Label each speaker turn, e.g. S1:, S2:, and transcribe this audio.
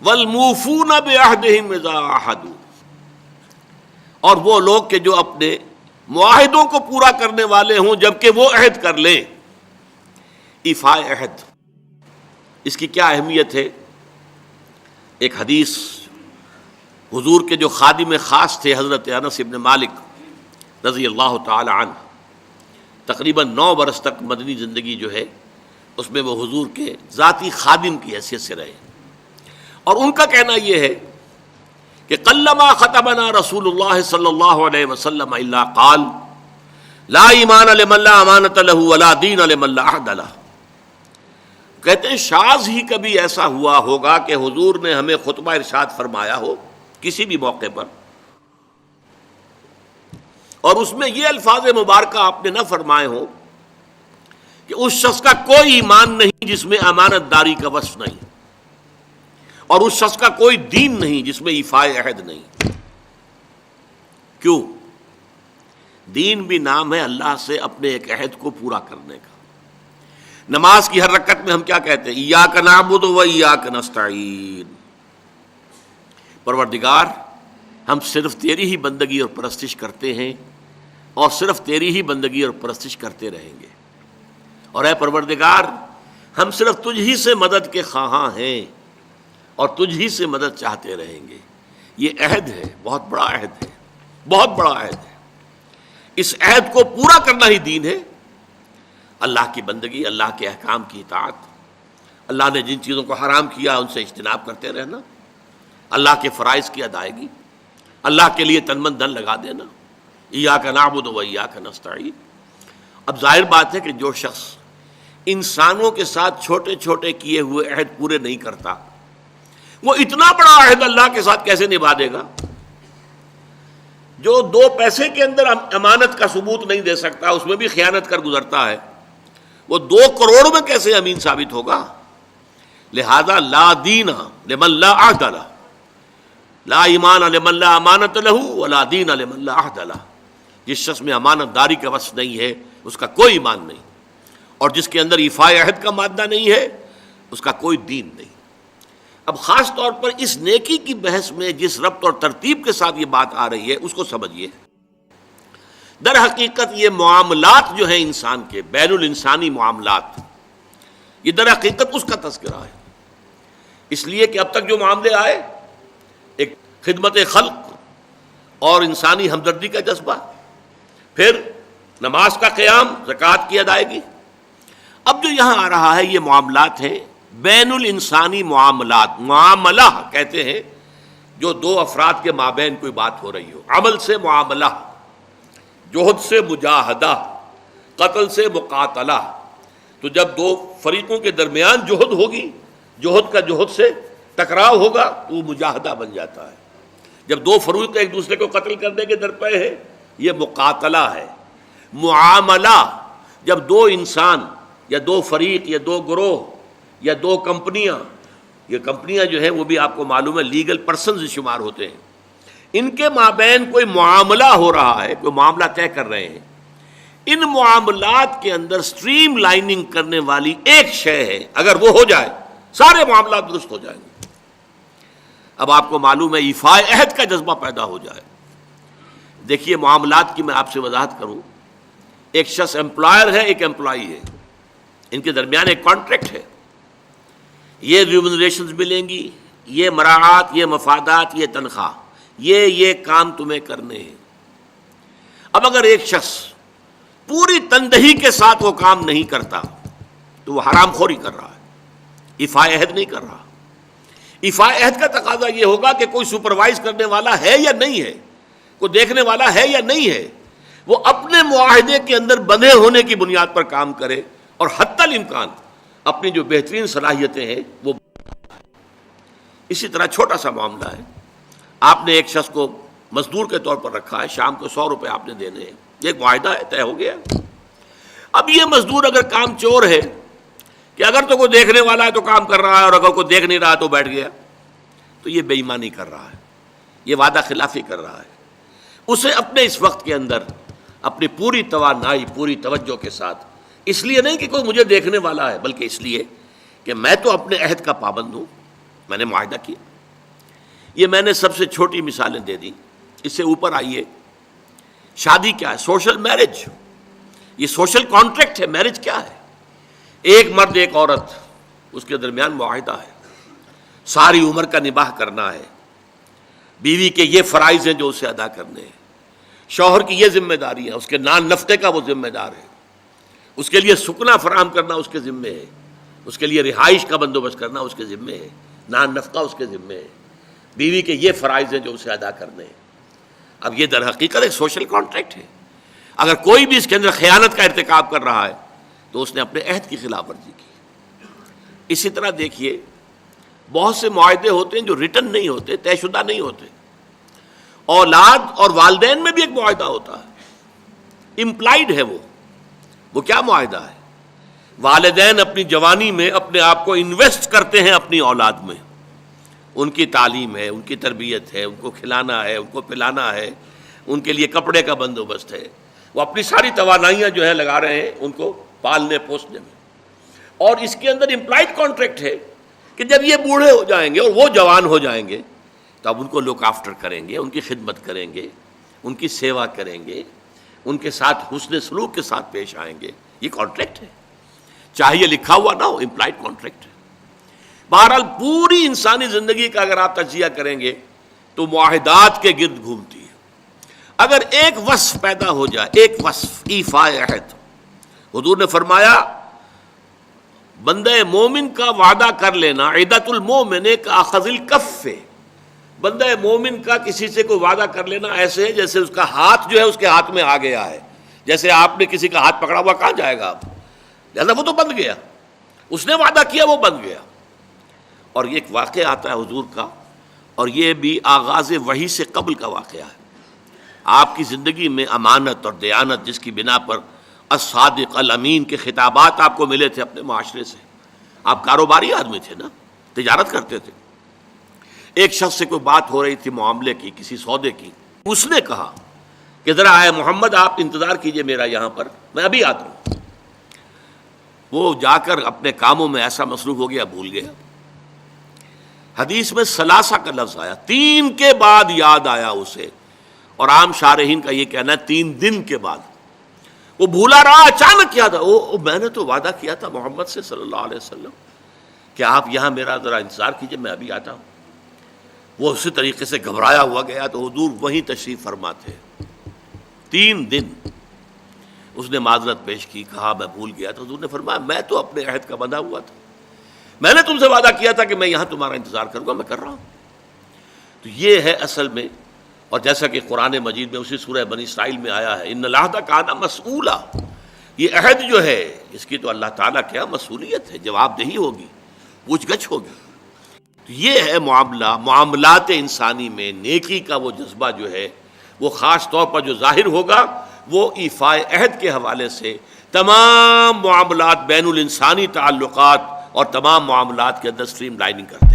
S1: والموفون بعہدہم اذا عاہدوا، اور وہ لوگ کہ جو اپنے معاہدوں کو پورا کرنے والے ہوں جبکہ وہ عہد کر لیں۔ ایفاء عہد، اس کی کیا اہمیت ہے؟ ایک حدیث، حضور کے جو خادم خاص تھے حضرت انس بن مالک رضی اللہ تعالی عنہ، تقریباً 9 برس تک مدنی زندگی جو ہے اس میں وہ حضور کے ذاتی خادم کی حیثیت سے رہے، اور ان کا کہنا یہ ہے کہ قلما خطبنا رسول اللہ صلی اللہ علیہ وسلم الا قال لا ایمان لمن لا امانۃ له ولا دین لمن لا عہد له۔ کہتے ہیں شاذ ہی کبھی ایسا ہوا ہوگا کہ حضور نے ہمیں خطبہ ارشاد فرمایا ہو کسی بھی موقع پر، اور اس میں یہ الفاظ مبارکہ آپ نے نہ فرمائے ہوں کہ اس شخص کا کوئی ایمان نہیں جس میں امانت داری کا وصف نہیں، اور اس شخص کا کوئی دین نہیں جس میں ایفاء عہد نہیں۔ کیوں؟ دین بھی نام ہے اللہ سے اپنے ایک عہد کو پورا کرنے کا۔ نماز کی ہر رکعت میں ہم کیا کہتے ہیں؟ ایاک نعبد و ایاک نستعین، پروردگار ہم صرف تیری ہی بندگی اور پرستش کرتے ہیں، اور صرف تیری ہی بندگی اور پرستش کرتے رہیں گے، اور اے پروردگار ہم صرف تجھ ہی سے مدد کے خواہاں ہیں اور تجھ ہی سے مدد چاہتے رہیں گے۔ یہ عہد ہے، بہت بڑا عہد ہے، بہت بڑا عہد ہے۔ اس عہد کو پورا کرنا ہی دین ہے۔ اللہ کی بندگی، اللہ کے احکام کی اطاعت، اللہ نے جن چیزوں کو حرام کیا ان سے اجتناب کرتے رہنا، اللہ کے فرائض کی ادائیگی، اللہ کے لیے تن من دھن لگا دینا، ایاک نعبد و ایاک نستعین۔ اب ظاہر بات ہے کہ جو شخص انسانوں کے ساتھ چھوٹے چھوٹے کیے ہوئے عہد پورے نہیں کرتا، وہ اتنا بڑا عہد اللہ کے ساتھ کیسے نبھا دے گا؟ جو 2 پیسے کے اندر امانت کا ثبوت نہیں دے سکتا، اس میں بھی خیانت کر گزرتا ہے، وہ 2 کروڑ میں کیسے امین ثابت ہوگا؟ لہذا لا دین لمن لا عہد لہ، لا ایمان لمن لا امانت لہ ولا دین لمن لا عہد لہ۔ جس شخص میں امانت داری کا وصف نہیں ہے اس کا کوئی ایمان نہیں، اور جس کے اندر ایفاء عہد کا مادہ نہیں ہے اس کا کوئی دین نہیں۔ اب خاص طور پر اس نیکی کی بحث میں جس ربط اور ترتیب کے ساتھ یہ بات آ رہی ہے اس کو سمجھیے۔ در حقیقت یہ معاملات جو ہیں انسان کے، بین الانسانی معاملات، یہ در حقیقت اس کا تذکرہ ہے، اس لیے کہ اب تک جو معاملے آئے، ایک خدمت خلق اور انسانی ہمدردی کا جذبہ، پھر نماز کا قیام، زکوٰۃ کی ادائیگی۔ اب جو یہاں آ رہا ہے یہ معاملات ہیں بین الانسانی معاملات۔ معاملہ کہتے ہیں جو 2 افراد کے مابین کوئی بات ہو رہی ہو، عمل سے معاملہ، جوہد سے مجاہدہ، قتل سے مقاتلہ۔ تو جب 2 فریقوں کے درمیان جوہد ہوگی، جوہد کا جوہد سے ٹکراؤ ہوگا تو وہ مجاہدہ بن جاتا ہے۔ جب 2 فریق ایک دوسرے کو قتل کرنے کے درپے ہیں یہ مقاتلہ ہے۔ معاملہ جب 2 انسان یا 2 فریق یا 2 گروہ یا 2 کمپنیاں، یہ کمپنیاں جو ہیں وہ بھی آپ کو معلوم ہے لیگل پرسنز شمار ہوتے ہیں، ان کے مابین کوئی معاملہ ہو رہا ہے، کوئی معاملہ طے کر رہے ہیں، ان معاملات کے اندر سٹریم لائننگ کرنے والی ایک شے ہے، اگر وہ ہو جائے سارے معاملات درست ہو جائیں گے۔ اب آپ کو معلوم ہے ایفاء عہد کا جذبہ پیدا ہو جائے۔ دیکھیے معاملات کی میں آپ سے وضاحت کروں، ایک شخص امپلائر ہے، ایک امپلائی ہے، ان کے درمیان ایک کانٹریکٹ ہے، یہ ریمونریشنز ملیں گی، یہ مراعات، یہ مفادات، یہ تنخواہ، یہ کام تمہیں کرنے ہیں۔ اب اگر ایک شخص پوری تندہی کے ساتھ وہ کام نہیں کرتا تو وہ حرام خوری کر رہا ہے، ایفاء عہد نہیں کر رہا۔ ایفاء عہد کا تقاضا یہ ہوگا کہ کوئی سپروائز کرنے والا ہے یا نہیں ہے، کوئی دیکھنے والا ہے یا نہیں ہے، وہ اپنے معاہدے کے اندر بندھے ہونے کی بنیاد پر کام کرے، اور حتی الامکان اپنی جو بہترین صلاحیتیں ہیں وہ۔ اسی طرح چھوٹا سا معاملہ ہے، آپ نے ایک شخص کو مزدور کے طور پر رکھا ہے، شام کو 100 روپے آپ نے دینے ہیں، یہ ایک معاہدہ ہے، طے ہو گیا۔ اب یہ مزدور اگر کام چور ہے کہ اگر تو کوئی دیکھنے والا ہے تو کام کر رہا ہے، اور اگر کوئی دیکھ نہیں رہا تو بیٹھ گیا، تو یہ بے ایمانی کر رہا ہے، یہ وعدہ خلافی کر رہا ہے۔ اسے اپنے اس وقت کے اندر اپنی پوری توانائی، پوری توجہ کے ساتھ، اس لیے نہیں کہ کوئی مجھے دیکھنے والا ہے، بلکہ اس لیے کہ میں تو اپنے عہد کا پابند ہوں، میں نے معاہدہ کیا. یہ میں نے سب سے چھوٹی مثالیں دے دی. اس سے اوپر آئیے, شادی کیا ہے؟ Social marriage. یہ سوشل کانٹریکٹ ہے. میرج کیا ہے؟ ایک مرد ایک عورت, اس کے درمیان معاہدہ ہے, ساری عمر کا نباہ کرنا ہے, بیوی کے یہ فرائض ہیں جو اسے ادا کرنے ہیں, شوہر کی یہ ذمہ داری ہے, اس کے نان نفقے کا وہ ذمہ دار ہے, اس کے لیے سکنا فراہم کرنا اس کے ذمے ہے, اس کے لیے رہائش کا بندوبست کرنا اس کے ذمے ہے, نان نفقہ اس کے ذمے ہے, بیوی کے یہ فرائض ہیں جو اسے ادا کرنے ہیں. اب یہ در حقیقت ایک سوشل کانٹریکٹ ہے. اگر کوئی بھی اس کے اندر خیانت کا ارتکاب کر رہا ہے تو اس نے اپنے عہد کی خلاف ورزی کی. اسی طرح دیکھیے, بہت سے معاہدے ہوتے ہیں جو ریٹن نہیں ہوتے, طے شدہ نہیں ہوتے. اولاد اور والدین میں بھی ایک معاہدہ ہوتا ہے, امپلائڈ ہے وہ کیا معاہدہ ہے؟ والدین اپنی جوانی میں اپنے آپ کو انویسٹ کرتے ہیں اپنی اولاد میں, ان کی تعلیم ہے, ان کی تربیت ہے, ان کو کھلانا ہے, ان کو پلانا ہے, ان کے لیے کپڑے کا بندوبست ہے, وہ اپنی ساری توانائیاں جو ہے لگا رہے ہیں ان کو پالنے پوسنے میں. اور اس کے اندر امپلائڈ کانٹریکٹ ہے کہ جب یہ بوڑھے ہو جائیں گے اور وہ جوان ہو جائیں گے تو اب ان کو لک آفٹر کریں گے, ان کی خدمت کریں گے, ان کی سیوا کریں گے, ان کے ساتھ حسن سلوک کے ساتھ پیش آئیں گے. یہ کانٹریکٹ ہے, چاہے یہ لکھا ہوا نہ ہو, امپلائڈ کانٹریکٹ ہے. بہرحال پوری انسانی زندگی کا اگر آپ تجزیہ کریں گے تو معاہدات کے گرد گھومتی ہے. اگر ایک وصف پیدا ہو جائے, ایک وصف ایفاء عہد, حضور نے فرمایا بندہ مومن کا وعدہ کر لینا عدت المومن کا اخذ الکف, بندہ مومن کا کسی سے کوئی وعدہ کر لینا ایسے ہے جیسے اس کا ہاتھ جو ہے اس کے ہاتھ میں آ گیا ہے. جیسے آپ نے کسی کا ہاتھ پکڑا ہوا, کہاں جائے گا آپ؟ لہذا وہ تو بند گیا, اس نے وعدہ کیا وہ بند گیا. اور یہ ایک واقعہ آتا ہے حضور کا, اور یہ بھی آغاز وحی سے قبل کا واقعہ ہے. آپ کی زندگی میں امانت اور دیانت جس کی بنا پر الصادق الامین کے خطابات آپ کو ملے تھے اپنے معاشرے سے. آپ کاروباری آدمی تھے نا, تجارت کرتے تھے. ایک شخص سے کوئی بات ہو رہی تھی معاملے کی, کسی سودے کی. اس نے کہا کہ ذرا آئے محمد آپ انتظار کیجئے میرا یہاں پر, میں ابھی آتا ہوں. وہ جا کر اپنے کاموں میں ایسا مصروف ہو گیا, بھول گیا. حدیث میں ثلاثہ کا لفظ آیا, 3 کے بعد یاد آیا اسے, اور عام شارحین کا یہ کہنا ہے 3 دن کے بعد. وہ بھولا رہا, اچانک یاد آیا, میں نے تو وعدہ کیا تھا محمد سے صلی اللہ علیہ وسلم کہ آپ یہاں میرا ذرا انتظار کیجئے, میں ابھی آتا ہوں. وہ اسی طریقے سے گھبرایا ہوا گیا تو حضور وہیں تشریف فرما تھے. 3 دن اس نے معذرت پیش کی, کہا میں بھول گیا. تو حضور نے فرمایا میں تو اپنے عہد کا بندھا ہوا تھا, میں نے تم سے وعدہ کیا تھا کہ میں یہاں تمہارا انتظار کروں گا, میں کر رہا ہوں. تو یہ ہے اصل میں, اور جیسا کہ قرآن مجید میں اسی سورہ بنی اسرائیل میں آیا ہے, ان العہد کان مسئولا, یہ عہد جو ہے اس کی تو اللہ تعالیٰ کیا مسئولیت ہے, جواب دہی ہوگی, پوچھ گچھ ہوگی. تو یہ ہے معاملہ. معاملات انسانی میں نیکی کا وہ جذبہ جو ہے وہ خاص طور پر جو ظاہر ہوگا وہ ایفاء عہد کے حوالے سے تمام معاملات بین الانسانی تعلقات اور تمام معاملات کے اندر سٹریم لائننگ کرتے ہیں.